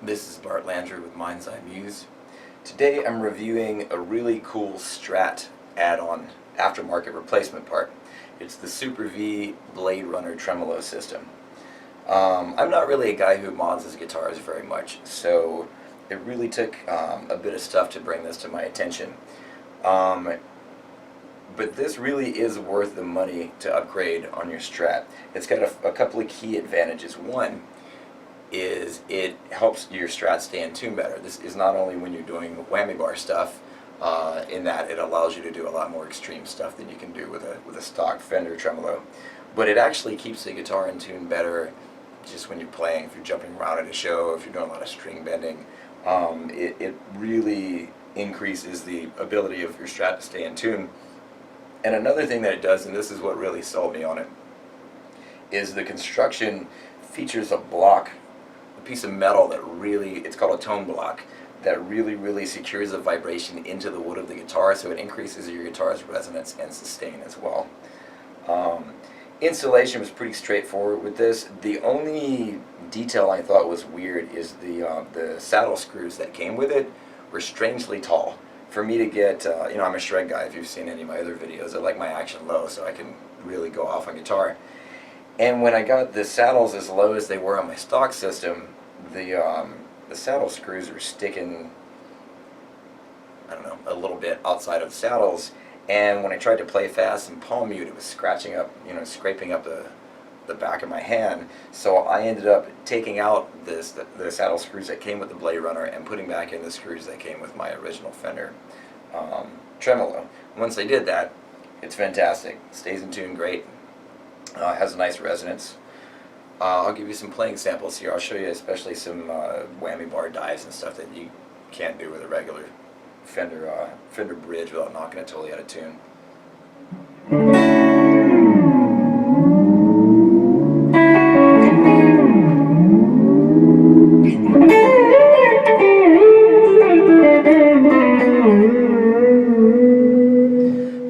This is Bart Landry with Mind's Eye Muse. Today I'm reviewing a really cool Strat add-on aftermarket replacement part. It's the Super Vee Bladerunner tremolo system. I'm not really a guy who mods his guitars very much, so it really took a bit of stuff to bring this to my attention. But this really is worth the money to upgrade on your Strat. It's got a couple of key advantages. One is it helps your Strat stay in tune better. This is not only when you're doing whammy bar stuff, in that it allows you to do a lot more extreme stuff than you can do with a stock Fender tremolo, but it actually keeps the guitar in tune better just when you're playing, if you're jumping around at a show, if you're doing a lot of string bending. It really increases the ability of your Strat to stay in tune. And another thing that it does, and this is what really sold me on it, is the construction features a block, a piece of metal that really, it's called a tone block, that really secures the vibration into the wood of the guitar, so it increases your guitar's resonance and sustain as well. Installation was pretty straightforward with this. The only detail I thought was weird is the saddle screws that came with it were strangely tall. For me to get, you know, I'm a shred guy if you've seen any of my other videos. I like my action low so I can really go off on guitar. And when I got the saddles as low as they were on my stock system, the saddle screws were sticking, I don't know, a little bit outside of the saddles. And when I tried to play fast and palm mute, it was scratching up, you know, scraping up the back of my hand. So I ended up taking out the saddle screws that came with the Bladerunner and putting back in the screws that came with my original Fender tremolo. Once I did that, it's fantastic. Stays in tune great. Has a nice resonance. I'll give you some playing samples here. I'll show you especially some whammy bar dives and stuff that you can't do with a regular Fender bridge without knocking it totally out of tune.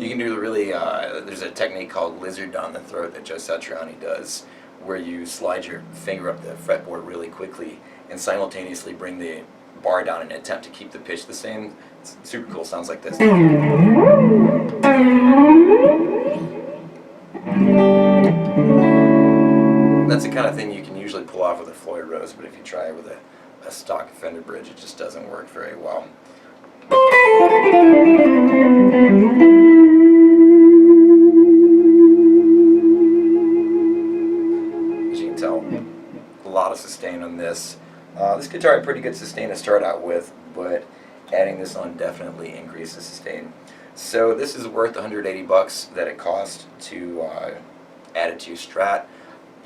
You can do the really, there's a technique called lizard down the throat that Joe Satriani does, where you slide your finger up the fretboard really quickly and simultaneously bring the bar down in an attempt to keep the pitch the same. It's super cool. Sounds like this. That's the kind of thing you can usually pull off with a Floyd Rose, but if you try it with a stock Fender bridge, it just doesn't work very well. As you can tell, a lot of sustain on this. This guitar had pretty good sustain to start out with, but adding this on definitely increases sustain. So this is worth the $180 that it cost to add it to your Strat.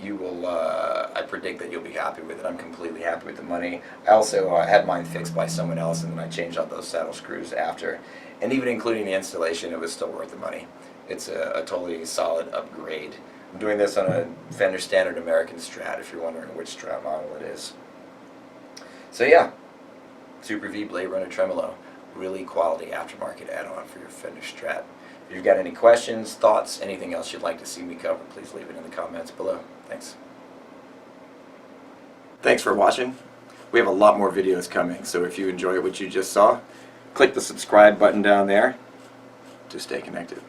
You will, I predict that you'll be happy with it. I'm completely happy with the money. I also had mine fixed by someone else, and then I changed out those saddle screws after. And even including the installation, it was still worth the money. It's a totally solid upgrade. I'm doing this on a Fender Standard American Strat, if you're wondering which Strat model it is. So yeah, Super Vee Bladerunner tremolo, really quality aftermarket add-on for your Fender Strat. If you've got any questions, thoughts, anything else you'd like to see me cover, please leave it in the comments below. Thanks. Thanks for watching. We have a lot more videos coming, so if you enjoyed what you just saw, click the subscribe button down there to stay connected.